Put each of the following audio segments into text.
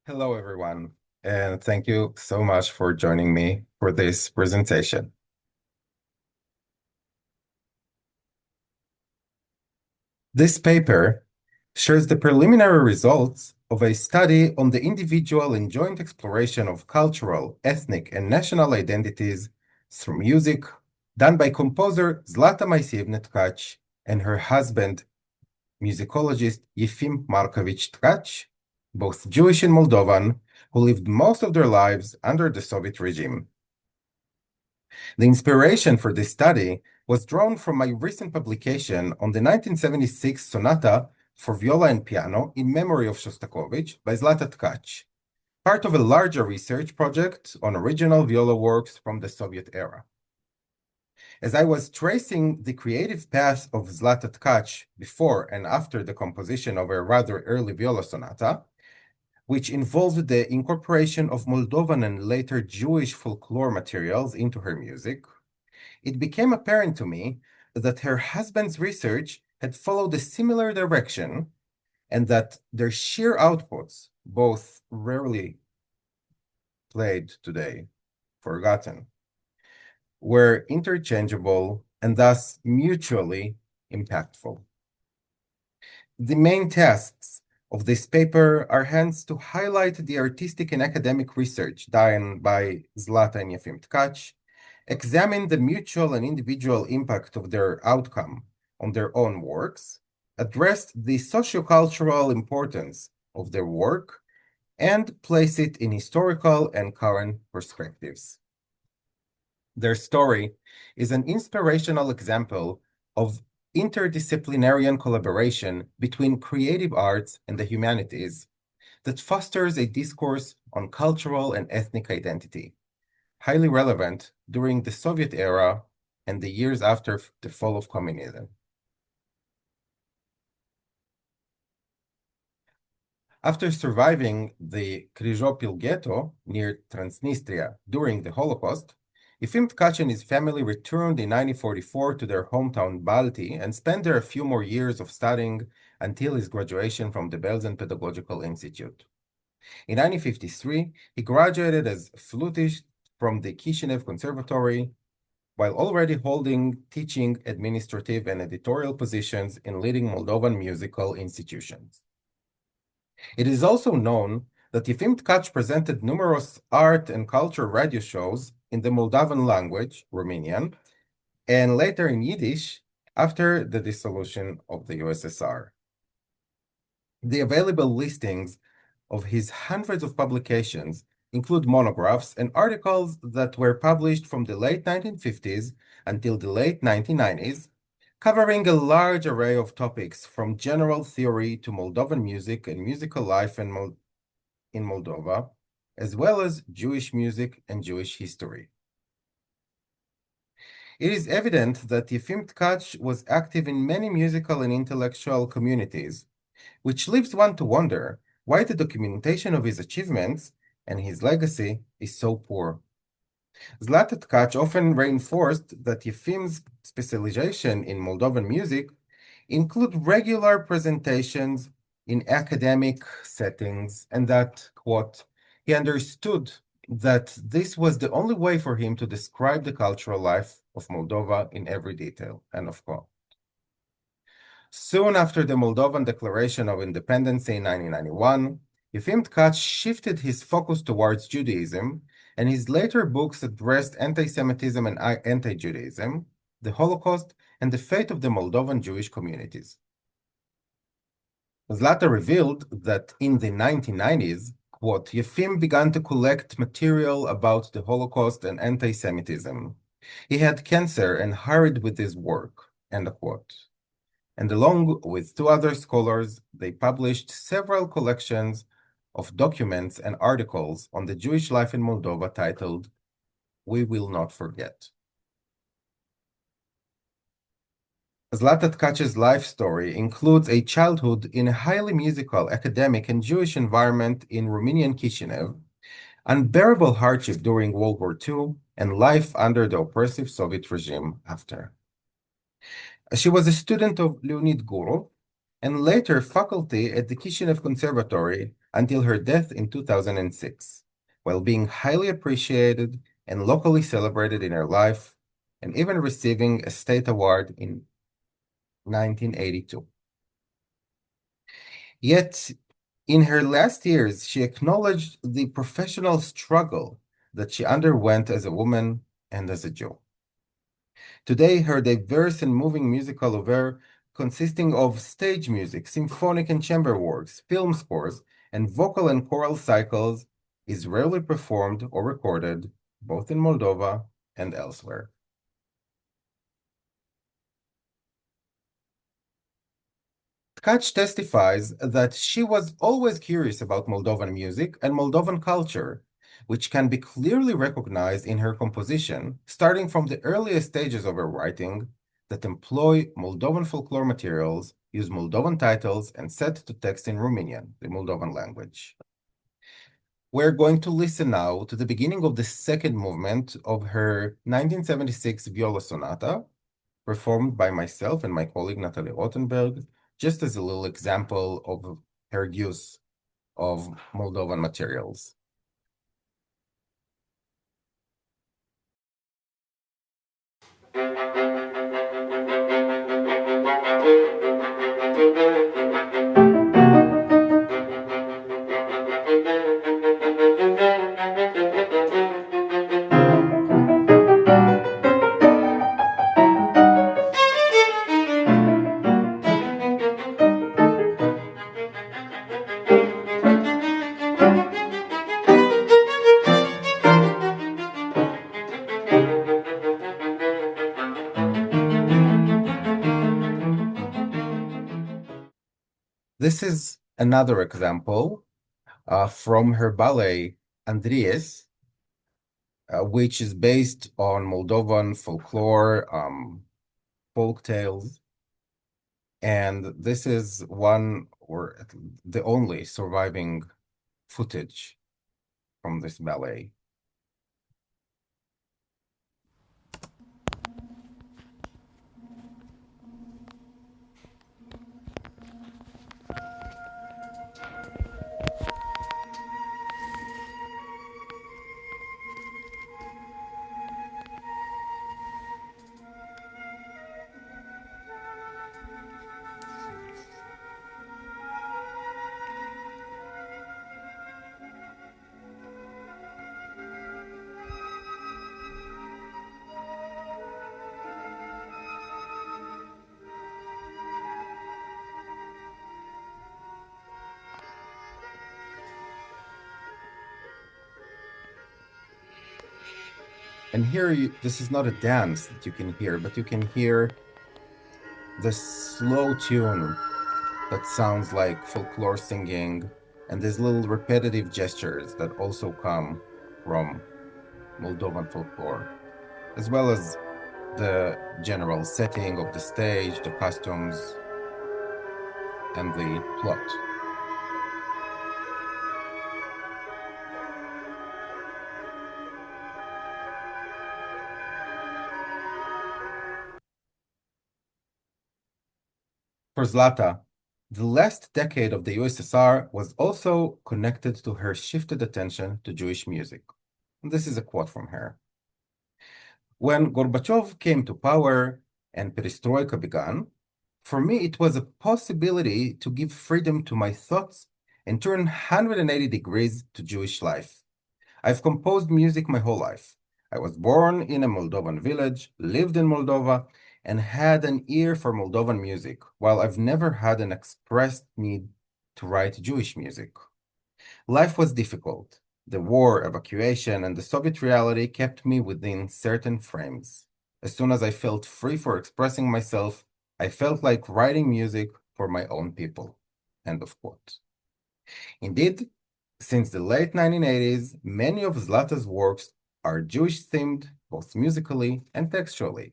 Hello, everyone, and thank you so much for joining me for this presentation. This paper shares the preliminary results of a study on the individual and joint exploration of cultural, ethnic, and national identities through music done by composer Zlata and Yefim Tkach and her husband, musicologist Yefim Tkach, both Jewish and Moldovan, who lived most of their lives under the Soviet regime. The inspiration for this study was drawn from my recent publication on the 1976 sonata for viola and piano in memory of Shostakovich by Zlata Tkach, part of a larger research project on original viola works from the Soviet era. As I was tracing the creative path of Zlata Tkach before and after the composition of a rather early viola sonata, which involved the incorporation of Moldovan and later Jewish folklore materials into her music, it became apparent to me that her husband's research had followed a similar direction and that their sheer outputs, both rarely played today, forgotten, were interchangeable and thus mutually impactful. The main tasks of this paper are hence to highlight the artistic and academic research done by Zlata and Yefim Tkach, examine the mutual and individual impact of their outcome on their own works, address the sociocultural importance of their work, and place it in historical and current perspectives. Their story is an inspirational example of interdisciplinary collaboration between creative arts and the humanities that fosters a discourse on cultural and ethnic identity, highly relevant during the Soviet era and the years after the fall of communism. After surviving the Kryzopil ghetto near Transnistria during the Holocaust, Yefim Tkach and his family returned in 1944 to their hometown Balti and spent there a few more years of studying until his graduation from the Belsen Pedagogical Institute. In 1953, he graduated as flutist from the Kishinev Conservatory, while already holding teaching, administrative, and editorial positions in leading Moldovan musical institutions. It is also known that Yefim Tkach presented numerous art and culture radio shows in the Moldovan language, Romanian, and later in Yiddish after the dissolution of the USSR. The available listings of his hundreds of publications include monographs and articles that were published from the late 1950s until the late 1990s, covering a large array of topics from general theory to Moldovan music and musical life in Moldova, as well as Jewish music and Jewish history. It is evident that Yefim Tkach was active in many musical and intellectual communities, which leaves one to wonder why the documentation of his achievements and his legacy is so poor. Zlata Tkach often reinforced that Yefim's specialization in Moldovan music include regular presentations in academic settings and that, quote, he understood that this was the only way for him to describe the cultural life of Moldova in every detail, end of quote. Soon after the Moldovan Declaration of Independence in 1991, Yefim Tkach shifted his focus towards Judaism, and his later books addressed anti-Semitism and anti-Judaism, the Holocaust, and the fate of the Moldovan Jewish communities. Zlata revealed that in the 1990s, quote, Yefim began to collect material about the Holocaust and anti-Semitism. He had cancer and hurried with his work, end quote. And along with two other scholars, they published several collections of documents and articles on the Jewish life in Moldova titled, We Will Not Forget. Zlata Tkach's life story includes a childhood in a highly musical, academic, and Jewish environment in Romanian Kishinev, unbearable hardship during World War II, and life under the oppressive Soviet regime after. She was a student of Leonid Gurov and later faculty at the Kishinev Conservatory until her death in 2006, while being highly appreciated and locally celebrated in her life, and even receiving a state award in 1982. Yet, in her last years, she acknowledged the professional struggle that she underwent as a woman and as a Jew. Today, her diverse and moving musical oeuvre, consisting of stage music, symphonic and chamber works, film scores, and vocal and choral cycles, is rarely performed or recorded, both in Moldova and elsewhere. Tkach testifies that she was always curious about Moldovan music and Moldovan culture, which can be clearly recognized in her composition, starting from the earliest stages of her writing that employ Moldovan folklore materials, use Moldovan titles, and set to text in Romanian, the Moldovan language. We're going to listen now to the beginning of the second movement of her 1976 viola sonata, performed by myself and my colleague Natalie Rothenberg, just as a little example of her use of Moldovan materials. This is another example from her ballet Andries, which is based on Moldovan folklore, folk tales. And this is one or the only surviving footage from this ballet. And here, this is not a dance that you can hear, but you can hear the slow tune that sounds like folklore singing, and these little repetitive gestures that also come from Moldovan folklore, as well as the general setting of the stage, the costumes, and the plot. For Zlata, the last decade of the USSR was also connected to her shifted attention to Jewish music. And this is a quote from her. When Gorbachev came to power and perestroika began, for me it was a possibility to give freedom to my thoughts and turn 180 degrees to Jewish life. I've composed music my whole life. I was born in a Moldovan village, lived in Moldova, and had an ear for Moldovan music, while I've never had an expressed need to write Jewish music. Life was difficult. The war, evacuation, and the Soviet reality kept me within certain frames. As soon as I felt free for expressing myself, I felt like writing music for my own people. End of quote. Indeed, since the late 1980s, many of Zlata's works are Jewish-themed, both musically and textually.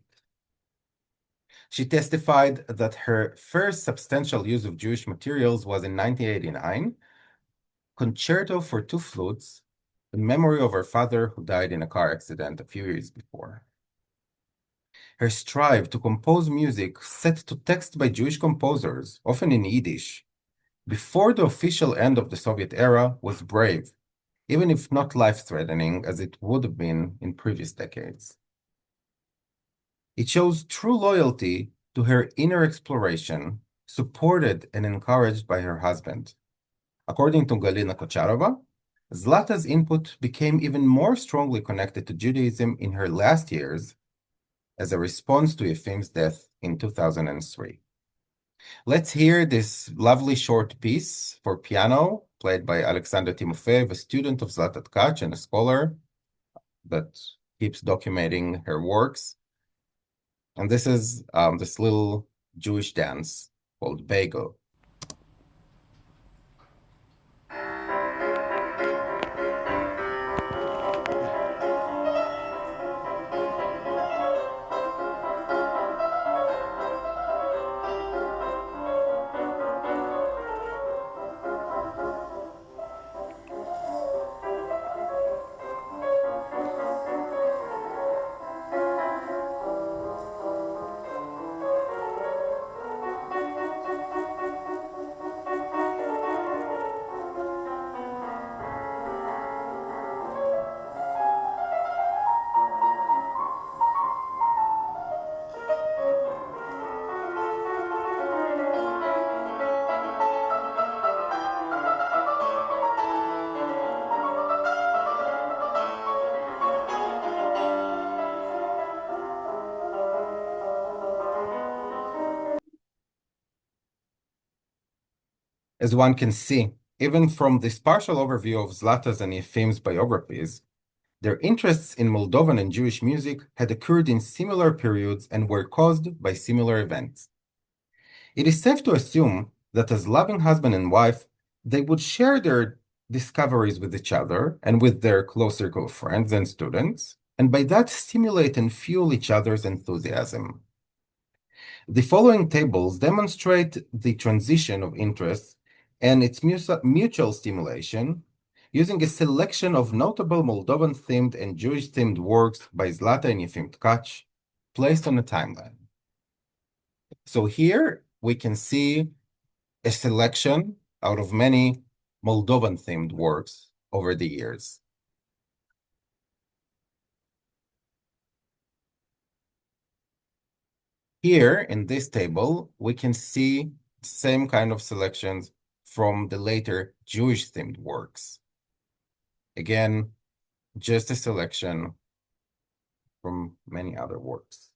She testified that her first substantial use of Jewish materials was in 1989, Concerto for Two Flutes, in memory of her father who died in a car accident a few years before. Her strive to compose music set to text by Jewish composers, often in Yiddish, before the official end of the Soviet era was brave, even if not life-threatening as it would have been in previous decades. It shows true loyalty to her inner exploration, supported and encouraged by her husband. According to Galina Kocharova, Zlata's input became even more strongly connected to Judaism in her last years as a response to Yefim's death in 2003. Let's hear this lovely short piece for piano, played by Alexander Timofeev, a student of Zlata Tkach and a scholar that keeps documenting her works. And this is this little Jewish dance called Bagel. As one can see, even from this partial overview of Zlata's and Yefim's biographies, their interests in Moldovan and Jewish music had occurred in similar periods and were caused by similar events. It is safe to assume that as loving husband and wife, they would share their discoveries with each other and with their close circle of friends and students, and by that stimulate and fuel each other's enthusiasm. The following tables demonstrate the transition of interests and its mutual stimulation using a selection of notable Moldovan-themed and Jewish-themed works by Zlata and Yefim Tkach placed on a timeline. So here we can see a selection out of many Moldovan-themed works over the years. Here in this table, we can see the same kind of selections from the later Jewish-themed works. Again, just a selection from many other works.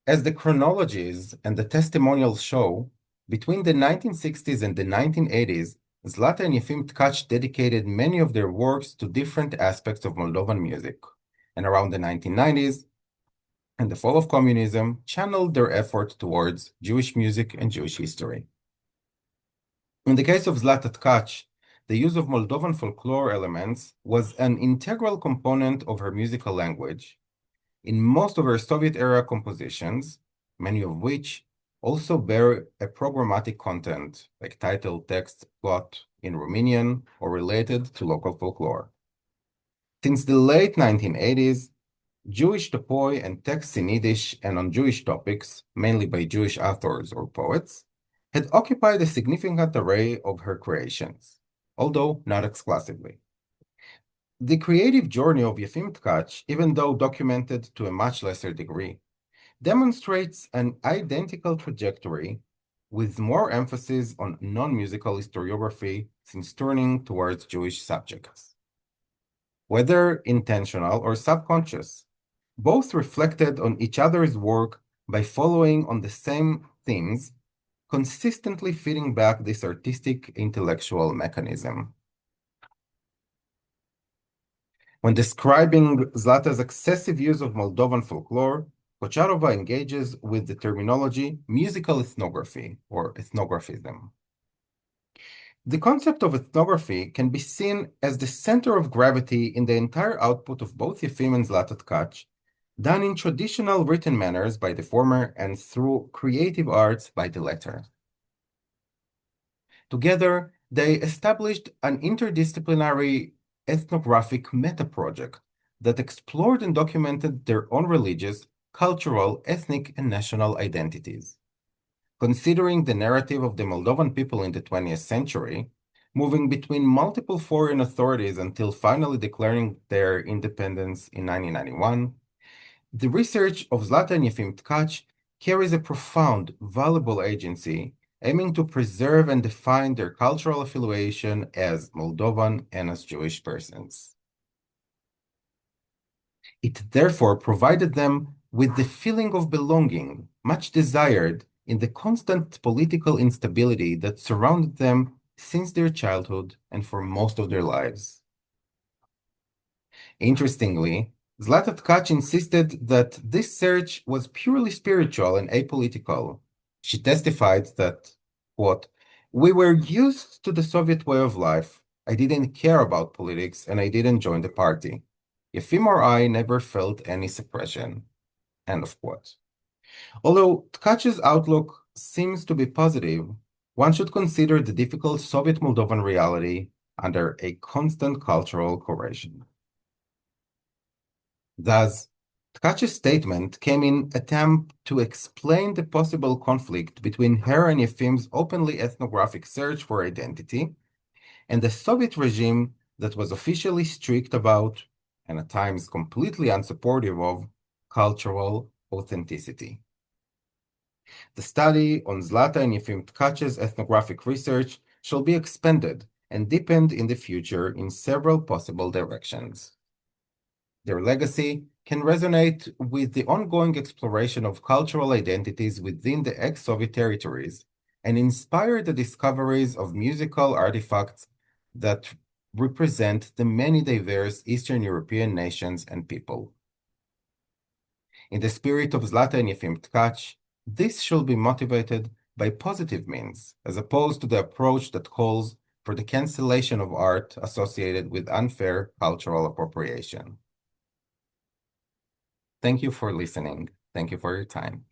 As the chronologies and the testimonials show, between the 1960s and the 1980s, Zlata and Yefim Tkach dedicated many of their works to different aspects of Moldovan music, and around the 1990s, and the fall of communism, channeled their effort towards Jewish music and Jewish history. In the case of Zlata Tkach, the use of Moldovan folklore elements was an integral component of her musical language. In most of her Soviet-era compositions, many of which also bear a programmatic content, like title, text, plot in Romanian or related to local folklore. Since the late 1980s, Jewish topoi and texts in Yiddish and on Jewish topics, mainly by Jewish authors or poets, had occupied a significant array of her creations, although not exclusively. The creative journey of Yefim Tkach, even though documented to a much lesser degree, demonstrates an identical trajectory with more emphasis on non-musical historiography since turning towards Jewish subjects. Whether intentional or subconscious, both reflected on each other's work by following on the same themes, consistently feeding back this artistic intellectual mechanism. When describing Zlata's excessive use of Moldovan folklore, Kocharova engages with the terminology musical ethnography or ethnographism. The concept of ethnography can be seen as the center of gravity in the entire output of both Yefim and Zlata Tkach, done in traditional written manners by the former and through creative arts by the latter. Together, they established an interdisciplinary ethnographic meta-project that explored and documented their own religious, cultural, ethnic, and national identities. Considering the narrative of the Moldovan people in the 20th century, moving between multiple foreign authorities until finally declaring their independence in 1991, the research of Zlata and Yefim Tkach carries a profound, valuable agency, aiming to preserve and define their cultural affiliation as Moldovan and as Jewish persons. It therefore provided them with the feeling of belonging, much desired in the constant political instability that surrounded them since their childhood and for most of their lives. Interestingly, Zlata Tkach insisted that this search was purely spiritual and apolitical. She testified that, quote, "We were used to the Soviet way of life. I didn't care about politics and I didn't join the party. Yefim or I never felt any suppression." End of quote. Although Tkach's outlook seems to be positive, one should consider the difficult Soviet Moldovan reality under a constant cultural coercion. Thus, Tkach's statement came in attempt to explain the possible conflict between her and Yefim's openly ethnographic search for identity and the Soviet regime that was officially strict about, and at times completely unsupportive of, cultural authenticity. The study on Zlata and Yefim Tkach's ethnographic research shall be expanded and deepened in the future in several possible directions. Their legacy can resonate with the ongoing exploration of cultural identities within the ex-Soviet territories and inspire the discoveries of musical artifacts that represent the many diverse Eastern European nations and people. In the spirit of Zlata and Yefim Tkach, this should be motivated by positive means, as opposed to the approach that calls for the cancellation of art associated with unfair cultural appropriation. Thank you for listening. Thank you for your time.